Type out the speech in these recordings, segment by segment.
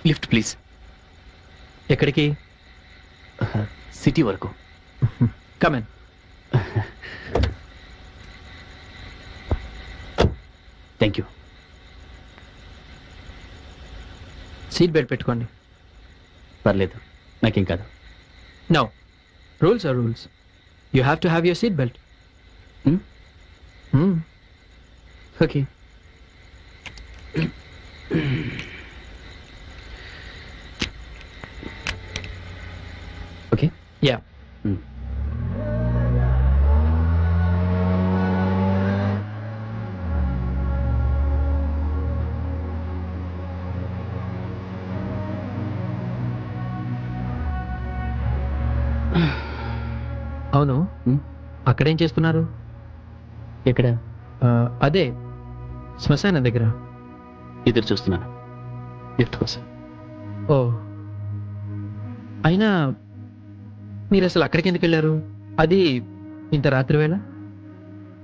Lift please. ఎక్కడికి? City వరకు. Come on. Thank you. Seat belt పెట్టుకోండి. పర్లేదు, నాకేం కాదు. No, rules are rules. You have to have your seat belt. Okay. Okay. Yeah. అవును, అక్కడేం చేస్తున్నారు? ఎక్కడ? అదే శ్మశానం దగ్గర. ఎదురు చూస్తున్నాను లిఫ్ట్ కోసం. ఓ, అయినా మీరు అసలు అక్కడికి ఎందుకు వెళ్ళారు? అది ఇంత రాత్రి వేళ.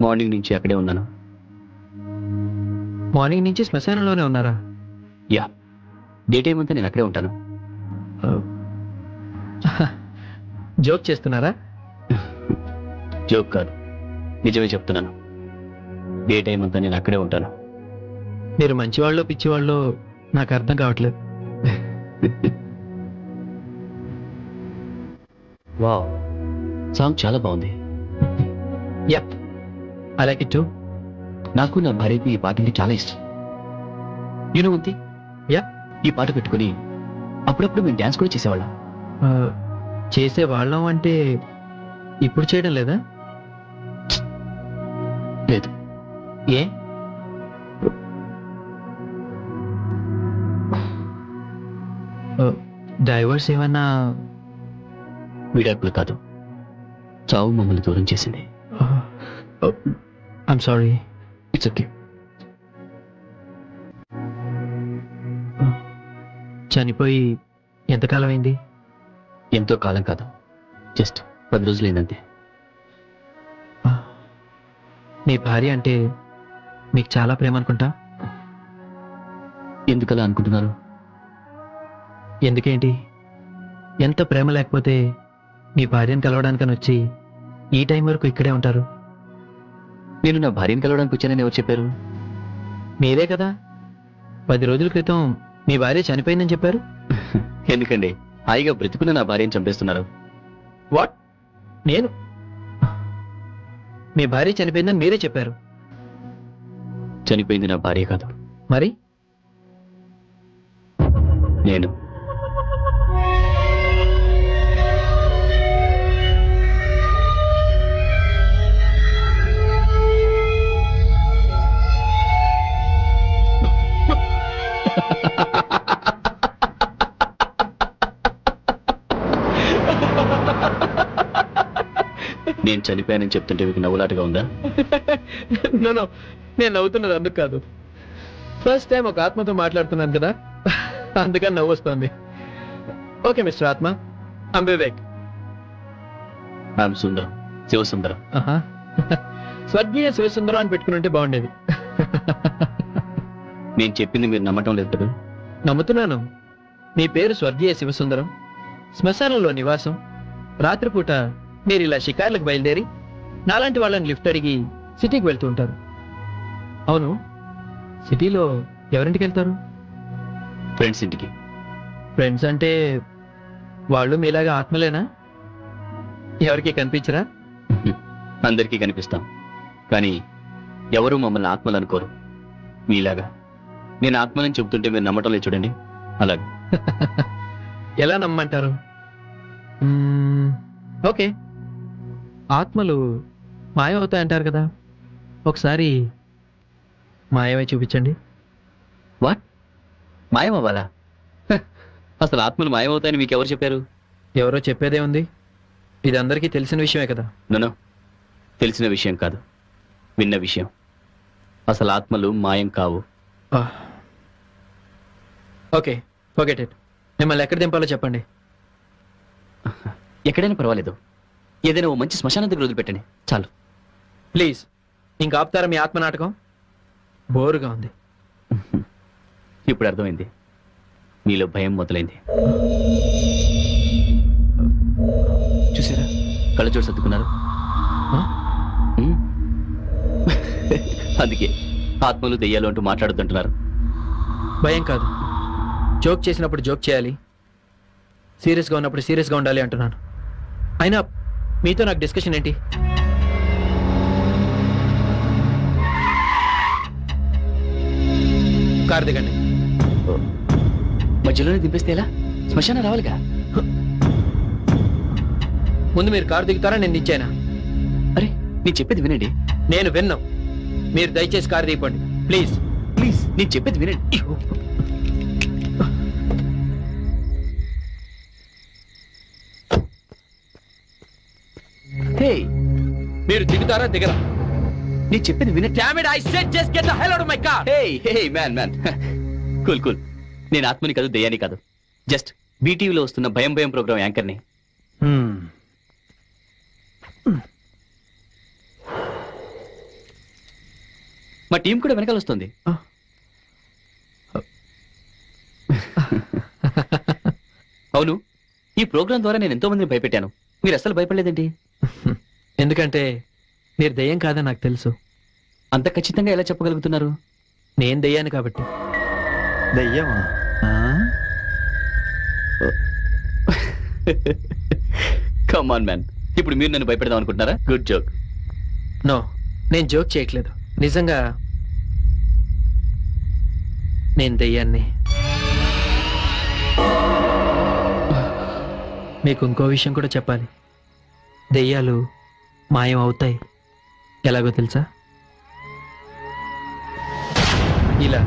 మార్నింగ్ నుంచి అక్కడే ఉన్నాను. మార్నింగ్ నుంచి శ్మశానంలోనే ఉన్నారా? యా, డే టైం అంతా నేను అక్కడే ఉంటాను. జోక్ చేస్తున్నారా? జోక్ కాదు, నిజమే చెప్తున్నాను. డే టైం అంతా నేను అక్కడే ఉంటాను. మీరు మంచివాళ్ళో పిచ్చివాళ్ళో నాకు అర్థం కావట్లేదు. వావ్, సాంగ్ చాలా బాగుంది. Yup, I like it to. నాకు నా భార్యకి ఈ పాట అంటే చాలా ఇష్టం. యూనో ఉంది. యా, ఈ పాట పెట్టుకుని అప్పుడప్పుడు మేము డ్యాన్స్ కూడా చేసేవాళ్ళం. చేసే వాళ్ళం అంటే ఇప్పుడు చేయడం లేదా? లేదు. ఏ? డైవర్స్ ఏమన్నా? విడాకులు కాదు, చావు మమ్మల్ని దూరం చేసింది. I'm sorry. It's okay. చనిపోయి ఎంతకాలం అయింది? ఎంతో కాలం కాదు, జస్ట్ 10 రోజులైందంతే. మీ భార్య అంటే మీకు చాలా ప్రేమ అనుకుంటా. ఎందుకలా అనుకుంటున్నారు? ఎందుకేంటి, ఎంత ప్రేమ లేకపోతే మీ భార్యను కలవడానికని వచ్చి ఈ టైం వరకు ఇక్కడే ఉంటారు? నేను నా భార్యను కలవడానికి వచ్చానని ఎవరు చెప్పారు? మీరే కదా 10 రోజుల క్రితం మీ భార్య చనిపోయిందని చెప్పారు. ఎందుకండి హాయిగా బ్రతుకున్న నా భార్యను చంపేస్తున్నారు? వాట్? నేను? మీ భార్య చనిపోయిందని మీరే చెప్పారు. చనిపోయింది నా భార్య కాదు, మరి? నేను. నేను చనిపోయానని చెప్తుంటే మీకు నవ్వులాటగా ఉందా? నో, నేను నవ్వుతున్నది అందుకు కాదు. ఫస్ట్ టైం ఒక ఆత్మతో మాట్లాడుతున్నాను కదా, అందుకని నవ్వు వస్తుంది. ఓకే మిస్టర్ ఆత్మ, ఐమ్ వివేక్. ఐఎమ్ సుందరం, శివసుందరం. స్వర్గీయ శివసుందరం అని పెట్టుకుని ఉంటే బాగుండేది. నేను చెప్పింది మీరు నమ్మటం లేదు కదా? నమ్ముతున్నాను. మీ పేరు స్వర్గీయ శివసుందరం, శ్మశానంలో నివాసం, రాత్రిపూట మీరు ఇలా షికార్లకు బయలుదేరి నాలాంటి వాళ్ళని లిఫ్ట్ అడిగి సిటీకి వెళ్తూ ఉంటారు. అవును, సిటీలో ఎవరింటికి వెళ్తారు? ఫ్రెండ్స్ ఇంటికి. ఫ్రెండ్స్ అంటే వాళ్ళు మీలాగా ఆత్మలేనా? ఎవరికి కనిపించరా? అందరికీ కనిపిస్తాం, కానీ ఎవరు మమ్మల్ని ఆత్మలు అనుకోరు. మీలాగా నేను ఆత్మలని చెబుతుంటే మీరు నమ్మటం లేదు చూడండి, అలాగే. ఎలా నమ్మంటారు? ఓకే, ఆత్మలు మాయమవుతాయంటారు కదా, ఒకసారి మాయమై చూపించండి. వాట్? మాయమవ్వాలా? అసలు ఆత్మలు మాయమవుతాయని మీకు ఎవరు చెప్పారు? ఎవరో చెప్పేదే ఉంది, ఇది అందరికీ తెలిసిన విషయమే కదా. నో, తెలిసిన విషయం కాదు, విన్న విషయం. అసలు ఆత్మలు మాయం కావు. Okay, forget it. మిమ్మల్ని ఎక్కడ దింపాలో చెప్పండి. ఎక్కడైనా పర్వాలేదు, ఏదైనా ఓ మంచి శ్మశానం దగ్గర వదిలిపెట్టండి చాలు. ప్లీజ్, ఇంకా ఆపుతారా మీ ఆత్మ నాటకం? బోరుగా ఉంది. ఇప్పుడు అర్థమైంది. మీలో భయం మొదలైంది. చూసారా, కళ్ళు చూసి సర్దుకున్నారు. హ్మ్? అందుకే ఆత్మలు దెయ్యాలు అంటూ మాట్లాడుతుంటున్నారు. భయం కాదు, జోక్ చేసినప్పుడు జోక్ చేయాలి, సీరియస్గా ఉన్నప్పుడు సీరియస్గా ఉండాలి అంటున్నాను. అయినా మీతో నాకు డిస్కషన్ ఏంటి? కారు దిగండి. మధ్యలోనే దింపేస్తే ఎలా? శ్మశానం రావాలిగా. ముందు మీరు కారు దిగుతారా, నేను ఇచ్చానా? అరే, నేను చెప్పేది వినండి. నేను విన్నాం. మీరు దయచేసి కారు దిగిపోండి ప్లీజ్. ప్లీజ్, నేను చెప్పేది వినండి. హే, మీరు దిగుతారా దిగరా? నేను చెప్పేది వినండి. Damn it, I said just get the hell out of my car. Hey hey man man, cool cool. నేను ఆత్మని కాదు, దయ్యాని కాదు, జస్ట్ బీటీవీలో వస్తున్న భయం భయం ప్రోగ్రామ్ యాంకర్ని. మా టీం కూడా వెనకాల వస్తుంది. అవును, ఈ ప్రోగ్రాం ద్వారా నేను ఎంతో మందిని భయపెట్టాను. మీరు అసలు భయపడలేదేంటి? ఎందుకంటే మీరు దయ్యం కాదని నాకు తెలుసు. అంత ఖచ్చితంగా ఎలా చెప్పగలుగుతున్నారు? నేను దయ్యాను కాబట్టి. దయ్యమా? కమ్ ఆన్ మ్యాన్, ఇప్పుడు మీరు నన్ను భయపెడదాం అనుకుంటున్నారా? Good joke. నో, నేను జోక్ చేయట్లేదు. నిజంగా నేను దయ్యాన్ని. మీకు ఇంకో విషయం కూడా చెప్పాలి. దెయ్యాలు మాయం అవుతాయి. ఎలాగో తెలుసా? ఇలా.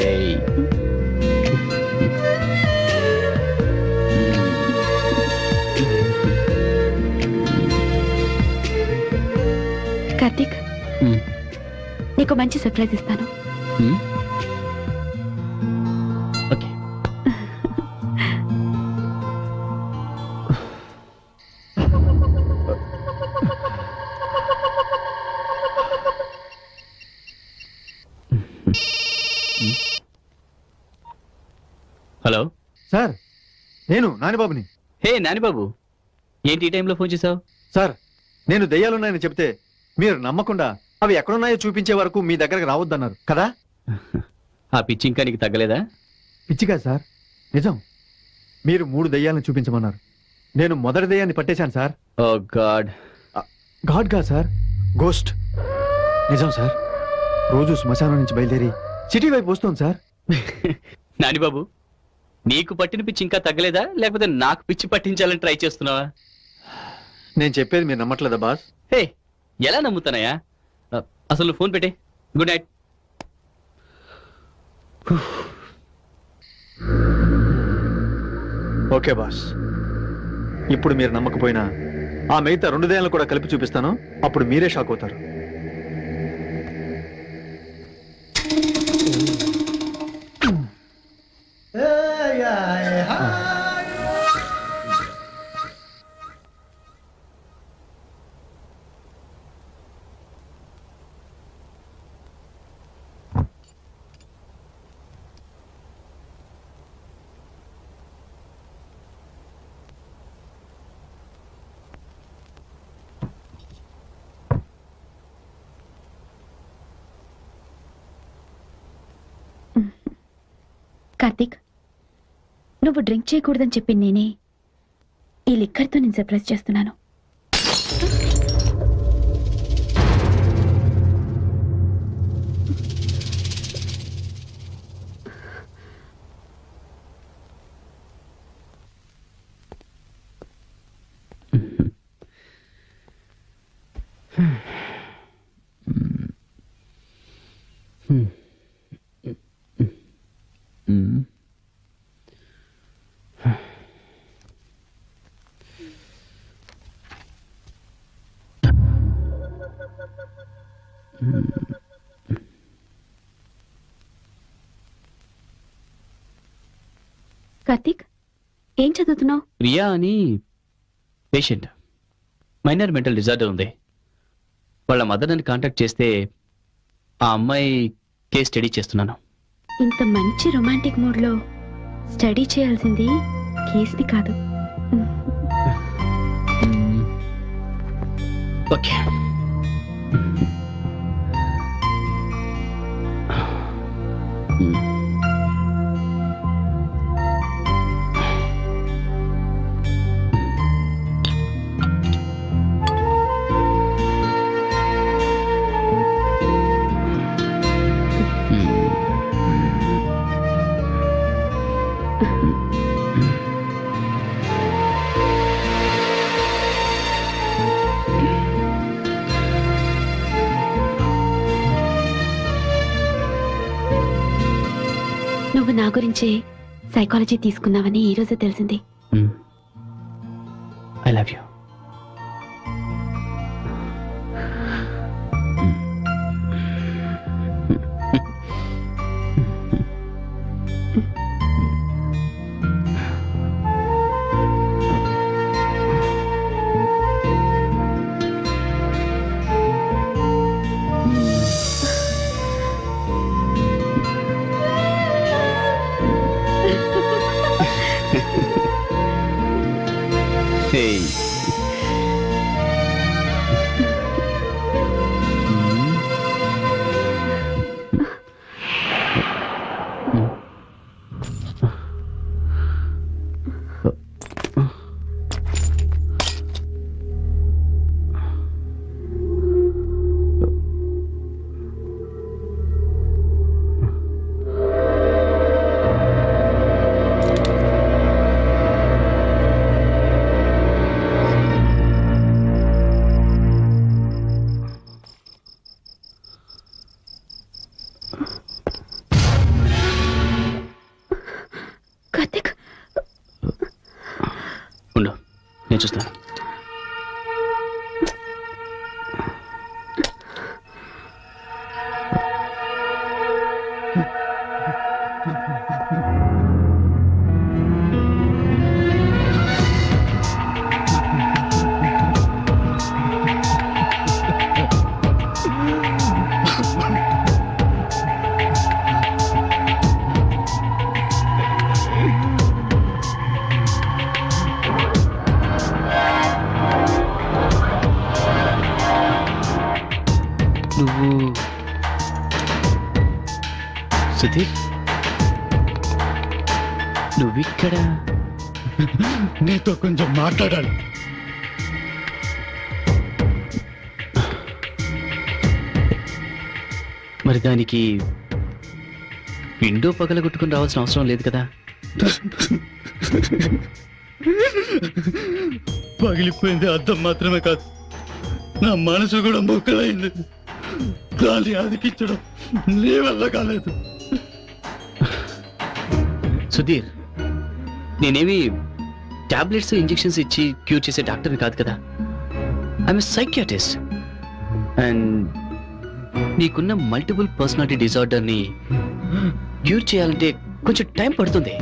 Hey. కార్తీక్, నీకు మంచి సర్ప్రైజ్ ఇస్తాను. ఓకే. హలో సార్, నేను నానిబాబుని. హే నానిబాబు, ఏంటి ఈ టైంలో ఫోన్ చేసావు? సార్, నేను దెయ్యాలున్నాయని చెప్తే మీరు నమ్మకుండా అవి ఎక్కడున్నాయో చూపించే వరకు మీ దగ్గరకు రావద్దన్నారు కదా. ఆ పిచ్చి ఇంకా నీకు తగ్గలేదా? పిచ్చిగా సార్, నిజం. మీరు 3 దెయ్యాలను చూపించమన్నారు. నేను మొదటి దెయ్యాన్ని పట్టేశాను సార్. ఓ గాడ్. గాడ్ గా సార్, గోస్ట్. నిజం సార్, రోజు శ్మశానం నుంచి బయలుదేరి సిటీ వైపు వస్తుంది సార్. నానిబాబు, నీకు పట్టిన పిచ్చి ఇంకా తగ్గలేదా, లేకపోతే నాకు పిచ్చి పట్టించాలని ట్రై చేస్తున్నావా? నేను చెప్పేది మీరు నమ్మట్లేదా బాస్? హే, ఎలా నమ్ముతానయ్యా? అసలు నువ్వు ఫోన్ పెట్టే. Good night. ఓకే బాస్, ఇప్పుడు మీరు నమ్మకపోయినా ఆ మిగతా 2 దెయ్యాలను కూడా కలిపి చూపిస్తాను. అప్పుడు మీరే షాక్ అవుతారు. కార్తీక్, నువ్వు డ్రింక్ చేయకూడదని చెప్పి నేనే ఈ లిక్కర్తో నేను సర్ప్రైజ్ చేస్తున్నాను. కార్తీక్, ఏం చదువుతున్నావు? ప్రియా అని పేషెంట్, మైనర్ మెంటల్ డిజార్డర్ ఉంది. వాళ్ళ మదర్ నన్ను కాంటాక్ట్ చేస్తే ఆ అమ్మాయి కేస్ స్టడీ చేస్తున్నాను. ఇంత మంచి రొమాంటిక్ మూడ్ లో స్టడీ చేయాల్సింది కేస్ని కాదు. ఓకే. నువ్వు నా గురించే సైకాలజీ తీసుకున్నావని ఈ రోజే తెలిసింది. I love you. Hey. Karthik, ఉండు, నేను చూస్తాను. నువ్వు సుధీర్, నువ్విక్కడ? నీతో కొంచెం మాట్లాడాలి. మరి దానికి విండో పగలగొట్టుకుని రావాల్సిన అవసరం లేదు కదా. పగిలిపోయింది అద్దం మాత్రమే కాదు, నా మనసు కూడా మొక్కలైంది. దాన్ని అదికించడం నీ వల్ల కాలేదు. సుధీర్, నేనేమి టాబ్లెట్స్ ఇంజెక్షన్స్ ఇచ్చి క్యూర్ చేసే డాక్టర్ని కాదు కదా. I'm psychiatrist. అండ్ నీకున్న మల్టిపుల్ పర్సనాలిటీ డిజార్డర్ని క్యూర్ చేయాలంటే కొంచెం టైం పడుతుంది.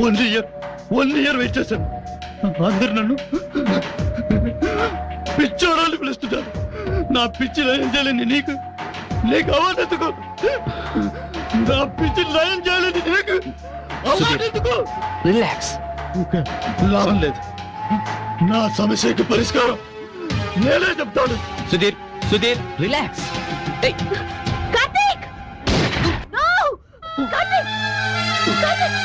1 ఇయర్ వెయిట్ చేశాను. అందరు నన్ను పిచ్చోడాలు పిలుస్తున్నారు. నా పిచ్చి లయం చేయాలని నీకు అవార్డెందుకు? నా పిచ్చి లయం చేయాలని నీకు అవార్డెందుకు? రిలాక్స్. లాభం లేదు. నా సమస్యకి పరిష్కారం నేనే చెప్తాను. సుధీర్, సుధీర్, రిలాక్స్. కార్తీక్! No! కార్తీక్! కార్తీక్!